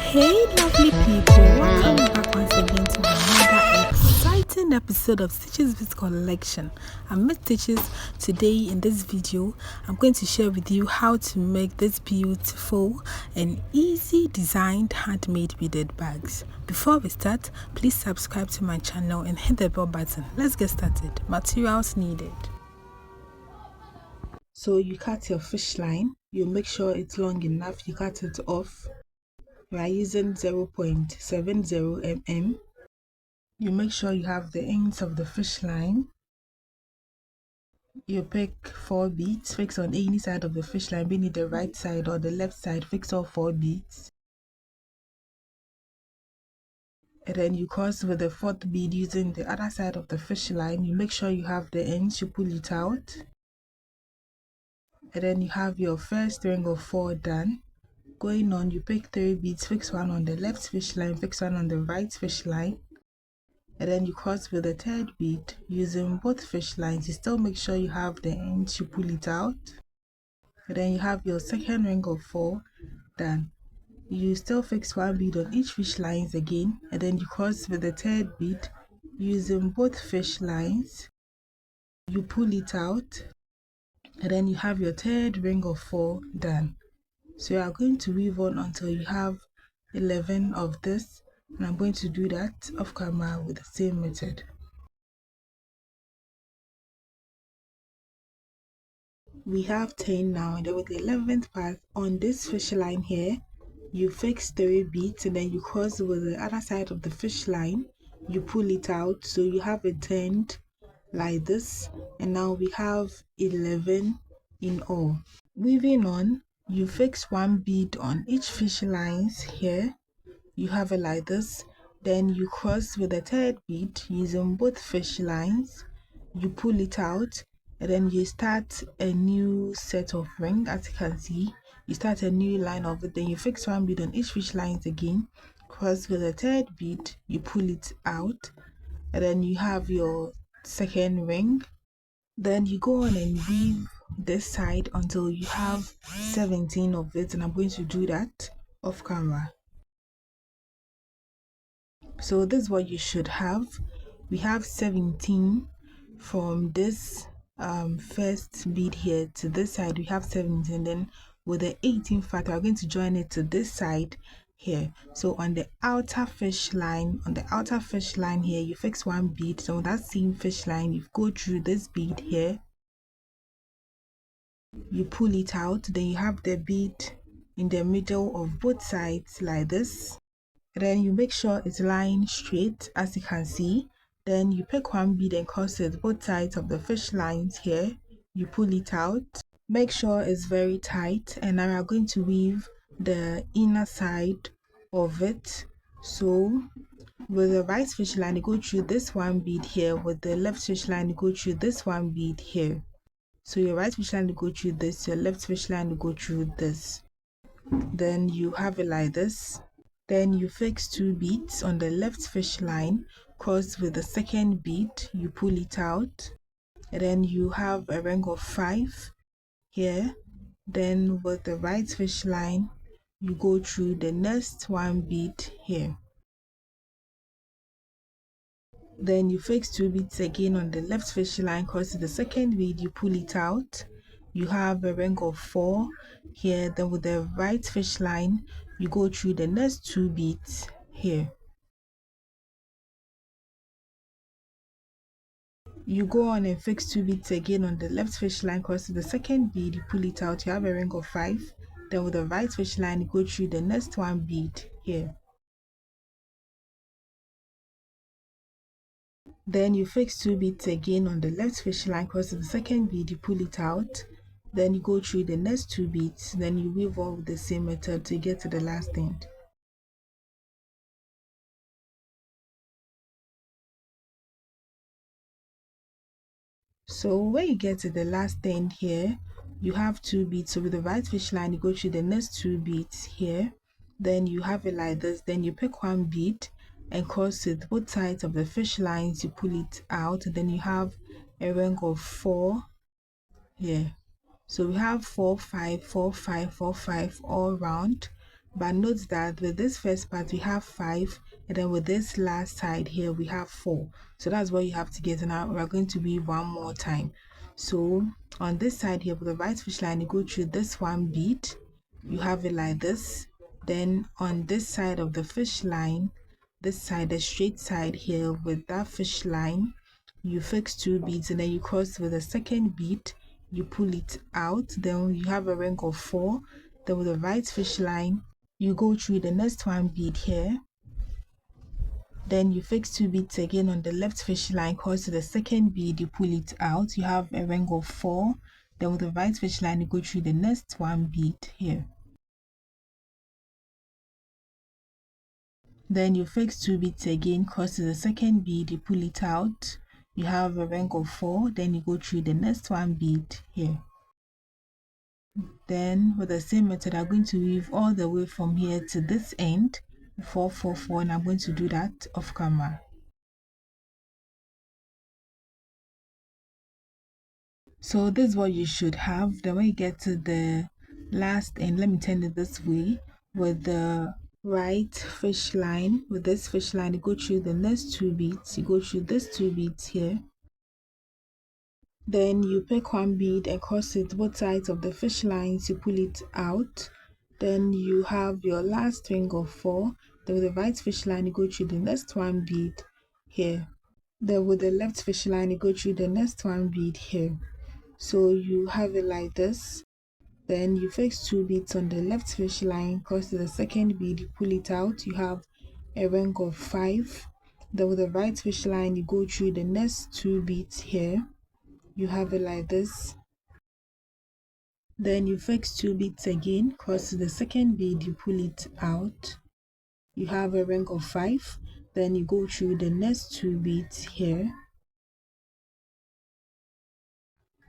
Hey lovely people, welcome back once again to another exciting episode of Stitches with Collection. I'm Miss Stitches. Today in this video, I'm going to share with you how to make this beautiful and easy designed handmade beaded bags. Before we start, please subscribe to my channel and hit the bell button. Let's get started. Materials needed. So you cut your fish line, you make sure it's long enough, you cut it off. We are using 0.70 mm. You make sure you have the ends of the fish line. You pick 4 beads, fix on any side of the fish line, be it the right side or the left side, fix all 4 beads. And then you cross with the 4th bead using the other side of the fish line. You make sure you have the ends, you pull it out. And then you have your first ring of 4 done. Going on, you pick 3 beads, fix one on the left fish line, fix one on the right fish line. And then you cross with the 3rd bead using both fish lines. You still make sure you have the ends, you pull it out. And then you have your 2nd ring of 4 done. You still fix 1 bead on each fish lines again, and then you cross with the 3rd bead using both fish lines. You pull it out, and then you have your 3rd ring of 4 done. So you are going to weave on until you have 11 of this, and I'm going to do that off camera with the same method. We have 10 now, and then with the 11th part on this fish line here, you fix 3 beads and then you cross with the other side of the fish line. You pull it out, so you have it turned like this, and now we have 11 in all. Weaving on, you fix 1 bead on each fish lines here. You have it like this. Then you cross with the 3rd bead using both fish lines. You pull it out, and then you start a new set of ring. As you can see, you start a new line of it. Then you fix 1 bead on each fish lines again, cross with the 3rd bead, you pull it out, and then you have your 2nd ring. Then you go on and weave this side until you have 17 of it, and I'm going to do that off camera. So this is what you should have. We have 17 from this first bead here to this side. We have 17, then with the 18th factor we're going to join it to this side here. So on the outer fish line, here, you fix 1 bead. So on that same fish line, you go through this bead here, you pull it out, then you have the bead in the middle of both sides like this. Then you make sure it's lying straight, as you can see. Then you pick 1 bead and cross it both sides of the fish lines here. You pull it out, make sure it's very tight, and now we are going to weave the inner side of it. So with the right fish line, you go through this 1 bead here. With the left fish line, you go through this 1 bead here. So your right fish line, you go through this, your left fish line, you go through this. Then you have it like this. Then you fix 2 beads on the left fish line, cross with the 2nd bead, you pull it out, and then you have a ring of 5 here. Then with the right fish line, you go through the next 1 bead here. Then you fix 2 beads again on the left fish line, cross with the 2nd bead, you pull it out. You have a ring of 4 here. Then with the right fish line, you go through the next 2 beads here. You go on and fix 2 beads again on the left fish line, cross to the 2nd bead, you pull it out, you have a ring of 5. Then with the right fish line, you go through the next 1 bead here. Then you fix 2 beads again on the left fish line, cross to the 2nd bead, you pull it out. Then you go through the next 2 beads, then you weave on with the same method to get to the last end. So when you get to the last end here, you have 2 beads. So with the right fish line, you go through the next 2 beads here. Then you have it like this. Then you pick 1 bead and cross it both sides of the fish lines, you pull it out, and then you have a ring of 4 here. So we have 4 5 4 5 4 5 all round. But note that with this first part we have 5, and then with this last side here we have 4. So that's what you have to get. Now we're going to weave one more time. So on this side here with the right fish line, you go through this one bead, you have it like this. Then on this side of the fish line, this side, the straight side here with that fish line, you fix 2 beads, and then you cross with the second bead, you pull it out, then you have a ring of 4. Then with the right fish line, you go through the next one bead here, then you fix 2 beads again on the left fish line, cross to the second bead, you pull it out, you have a ring of 4. Then with the right fish line, you go through the next one bead here, then you fix 2 beads again, cross to the second bead, you pull it out, you have a ring of 4. Then you go through the next one bead here. Then with the same method, I'm going to weave all the way from here to this end, 4 4 4, and I'm going to do that off camera. So this is what you should have. Then when you get to the last end, let me turn it this way, with the right fish line, with this fish line, you go through the next 2 beads, you go through these 2 beads here, then you pick 1 bead and cross it both sides of the fish lines, you pull it out, then you have your last ring of 4. Then with the right fish line, you go through the next 1 bead here, then with the left fish line, you go through the next 1 bead here. So you have it like this. Then you fix 2 beads on the left fish line, cross to the second bead, you pull it out, you have a ring of 5. Then with the right fish line, you go through the next 2 beads here, you have it like this. Then you fix 2 beads again, cross to the second bead, you pull it out, you have a ring of 5. Then you go through the next 2 beads here,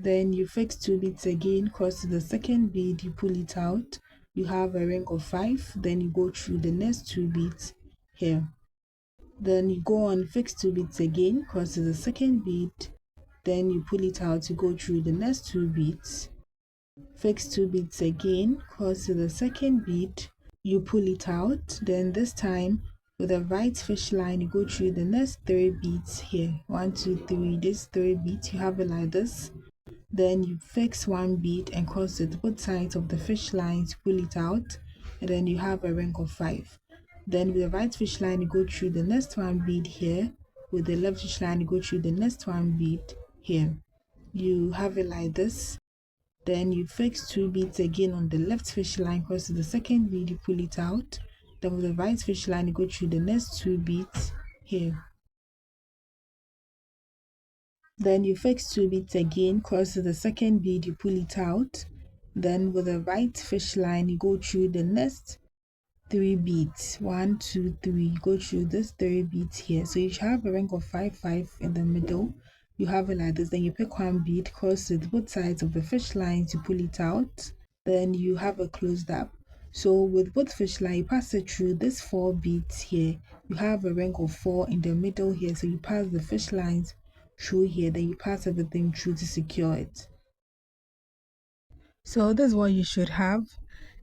then you fix 2 beads again, cross to the second bead, you pull it out, you have a ring of 5. Then you go through the next 2 beads here, then you go on, fix 2 beads again, cross to the second bead, then you pull it out, you go through the next 2 beads, fix 2 beads again, cross to the second bead, you pull it out. Then this time with the right fish line, you go through the next 3 beads here, 1 2 3, these 3 beads, you have it like this. Then you fix 1 bead and cross it both sides of the fish lines, pull it out, and then you have a ring of 5. Then with the right fish line, you go through the next 1 bead here, with the left fish line, you go through the next 1 bead here, you have it like this. Then you fix 2 beads again on the left fish line, cross to the second bead, you pull it out. Then with the right fish line, you go through the next 2 beads here, then you fix 2 beads again, cross to the second bead, you pull it out. Then with the right fish line, you go through the next 3 beads, 1 2 3, you go through this 3 beads here. So you should have a ring of 5 5 in the middle, you have it like this. Then you pick 1 bead, cross it both sides of the fish lines, you pull it out, then you have a closed up. So with both fish line, you pass it through these 4 beads here, you have a ring of 4 in the middle here. So you pass the fish lines through here, then you pass everything through to secure it. So this is what you should have,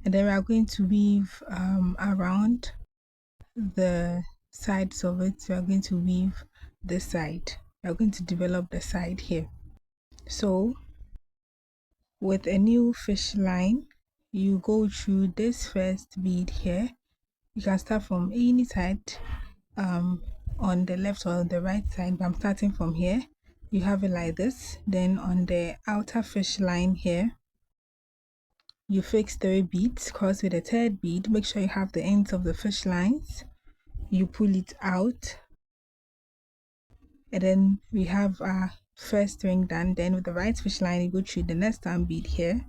and then we are going to weave around the sides of it. We are going to weave this side, we are going to develop the side here. So with a new fish line, you go through this first bead here. You can start from any side, on the left or the right side, but I'm starting from here. You have it like this. Then on the outer fish line here, you fix 3 beads, cross with the 3rd bead, make sure you have the ends of the fish lines, you pull it out, and then we have our first ring done. Then with the right fish line, you go through the next bead here,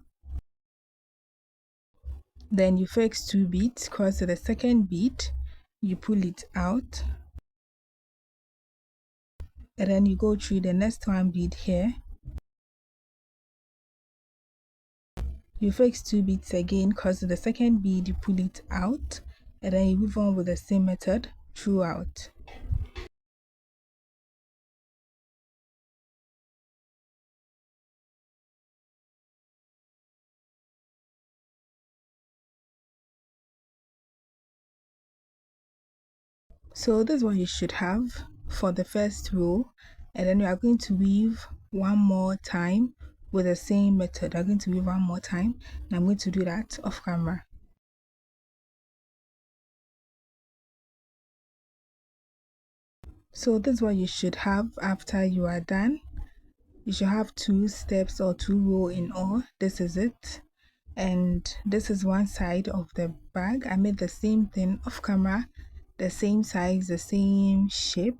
then you fix 2 beads, cross to the 2nd bead, you pull it out, and then you go through the next bead here, you fix 2 beads again, cross to the 2nd bead, you pull it out, and then you move on with the same method throughout. So this is what you should have for the first row, and then we are going to weave one more time with the same method. I'm going to weave one more time, and I'm going to do that off camera. So this is what you should have after you are done. You should have 2 steps or 2 rows in all. This is it, and this is one side of the bag. I made the same thing off camera, the same size, the same shape,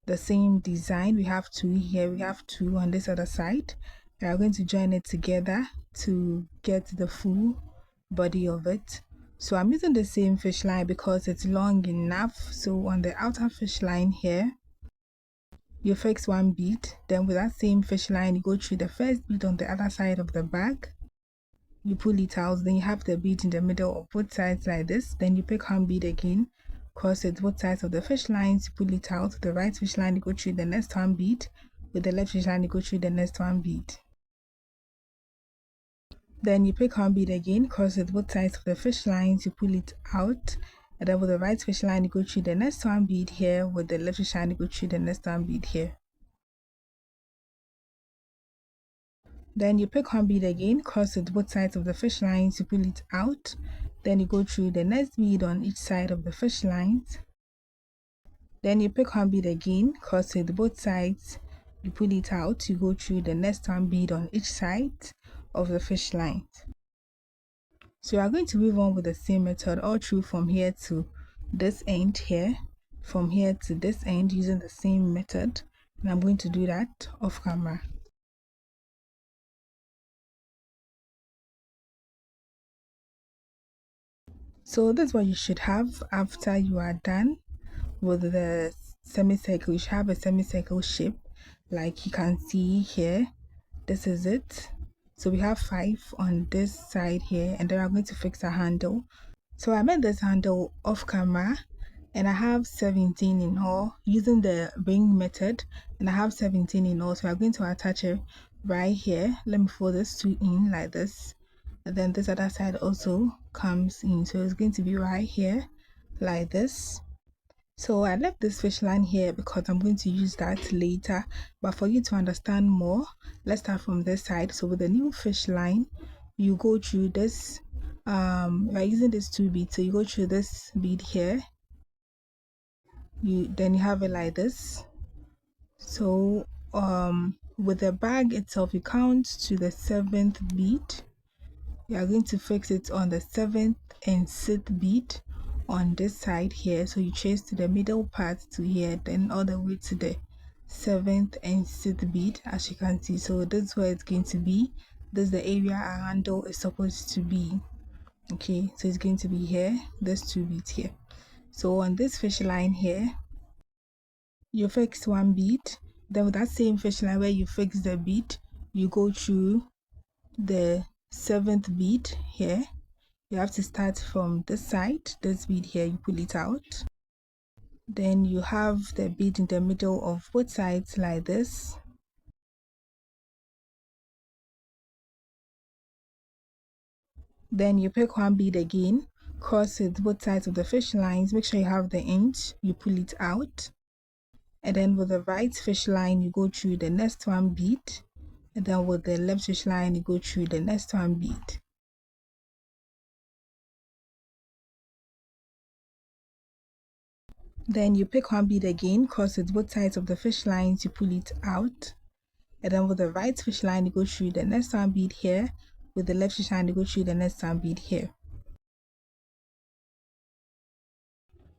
the same design. We have 2 here, we have 2 on this other side. We are going to join it together to get the full body of it. So I'm using the same fish line because it's long enough. So on the outer fish line here, you fix 1 bead, then with that same fish line you go through the first bead on the other side of the bag, you pull it out, then you have the bead in the middle of both sides like this. Then you pick 1 bead again, cross it both sides of the fish lines, you pull it out. With the right fish line you go through the next 1 bead, with the left fish line you go through the next 1 bead. Then you pick 1 bead again, cross it both sides of the fish lines, you pull it out, and then with the right fish line you go through the next 1 bead here, with the left fish line you go through the next 1 bead here. Then you pick 1 bead again, cross it both sides of the fish lines, you pull it out, then you go through the next bead on each side of the fish lines. Then you pick 1 bead again, cross it both sides, you pull it out, you go through the next 1 bead on each side of the fish lines. So you are going to weave on with the same method all through from here to this end here, from here to this end, using the same method, and I'm going to do that off camera. So this is what you should have after you are done with the semicircle. You should have a semicircle shape like you can see here. This is it. So we have 5 on this side here, and then I'm going to fix a handle. So I made this handle off camera, and I have 17 in all using the ring method, and I have 17 in all. So I'm going to attach it right here. Let me fold this 2 in like this, and then this other side also comes in, so it's going to be right here like this. So I left this fish line here because I'm going to use that later, but for you to understand more, let's start from this side. So with the new fish line, you go through this, we're using this 2 beads, so you go through this bead here, then you have it like this. So with the bag itself, you count to the 7th bead. You are going to fix it on the 7th and 6th bead on this side here. So you trace to the middle part to here, then all the way to the 7th and 6th bead, as you can see. So this is where it's going to be. This is the area our handle is supposed to be. Okay, so it's going to be here, there's 2 beads here. So on this fish line here, you fix 1 bead, then with that same fish line where you fix the bead, you go through the 7th bead here. You have to start from this side, this bead here, you pull it out, then you have the bead in the middle of both sides like this. Then you pick 1 bead again, cross it both sides of the fish lines, make sure you have the inch, you pull it out, and then with the right fish line you go through the next 1 bead, and then with the left fish line you go through the next 1 bead. Then you pick 1 bead again, cross it both sides of the fish lines, you pull it out, and then with the right fish line you go through the next 1 bead here, with the left fish line you go through the next 1 bead here.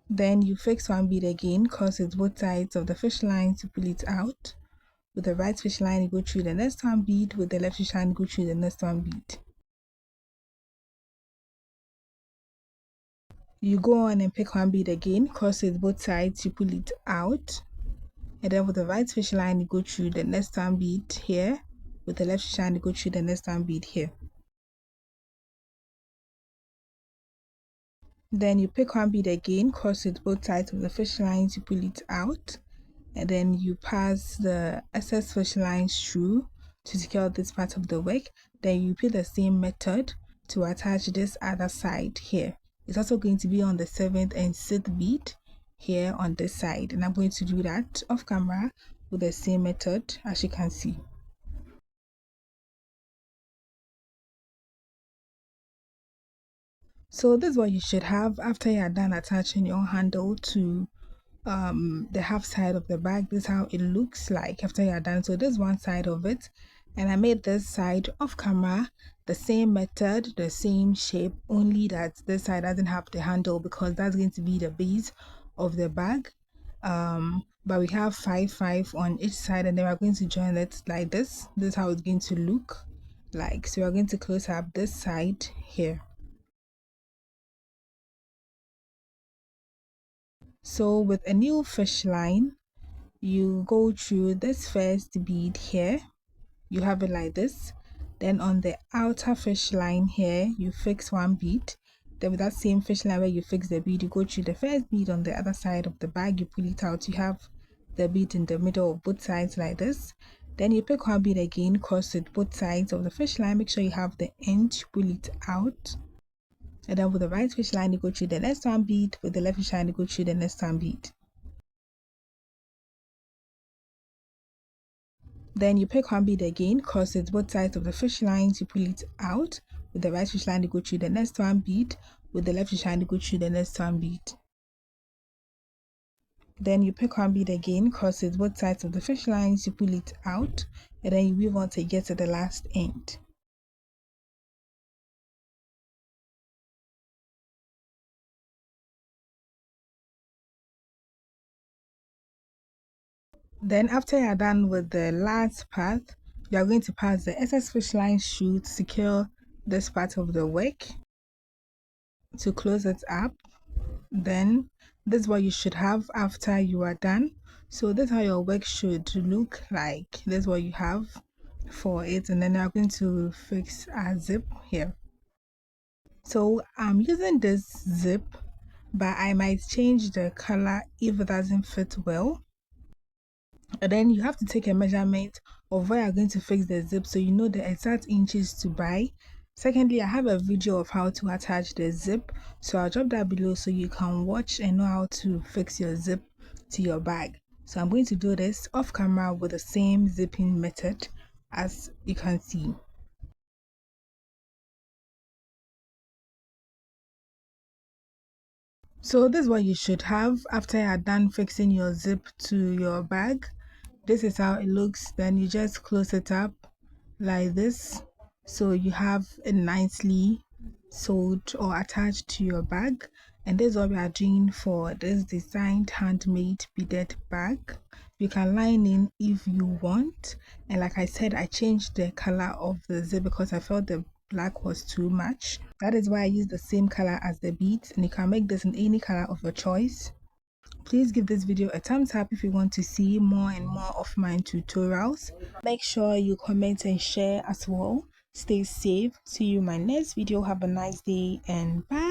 Then you fix 1 bead again, cross it both sides of the fish lines, you pull it out, with the right fish line you go through the next 1 bead, with the left fish line you go through the next 1 bead. You go on and pick 1 bead again, cross it both sides, you pull it out, and then with the right fish line you go through the next 1 bead here, with the left fish line you go through the next 1 bead here. Then you pick 1 bead again, cross it both sides of the fish lines, you pull it out, and then you pass the excess fish lines through to secure this part of the work. Then you repeat the same method to attach this other side here. It's also going to be on the 7th and 6th bead here on this side, and I'm going to do that off camera with the same method as you can see. So this is what you should have after you are done attaching your handle to the half side of the bag. This is how it looks like after you're done. So this is one side of it, and I made this side off camera, the same method, the same shape, only that this side doesn't have the handle because that's going to be the base of the bag. But we have 5 on each side, and then we're going to join it like this. This is how it's going to look like. So we're going to close up this side here. So with a new fish line, you go through this first bead here, you have it like this. Then on the outer fish line here, you fix one bead. Then with that same fish line where you fix the bead, you go through the first bead on the other side of the bag, you pull it out, you have the bead in the middle of both sides like this. Then you pick one bead again, cross it both sides of the fish line, make sure you have the end, pull it out. And then with the right fish line, you go through the next one bead, with the left fish line, you go through the next one bead. Then you pick one bead again, cross it both sides of the fish lines, you pull it out. With the right fish line, you go through the next one bead. With the left fish line, you go through the next one bead. Then you pick one bead again, cross it both sides of the fish lines, you pull it out, and then you weave on to get to the last end. Then after you're done with the last part, you are going to pass the excess fish line shoe to secure this part of the work to close it up. Then this is what you should have after you are done. So this is how your work should look like. This is what you have for it, and then I'm going to fix a zip here. So I'm using this zip, but I might change the color if it doesn't fit well. And then you have to take a measurement of where you're going to fix the zip so you know the exact inches to buy. Secondly, I have a video of how to attach the zip, so I'll drop that below so you can watch and know how to fix your zip to your bag. So I'm going to do this off camera with the same zipping method as you can see. So this is what you should have after you're done fixing your zip to your bag. This is how it looks. Then you just close it up like this, so you have it nicely sewed or attached to your bag. And this is what we are doing for this designed handmade beaded bag. You can line in if you want, and like I said, I changed the color of the zip because I felt the black was too much. That is why I used the same color as the beads, and you can make this in any color of your choice. Please give this video a thumbs up if you want to see more and more of my tutorials. Make sure you comment and share as well. Stay safe. See you in my next video. Have a nice day and bye.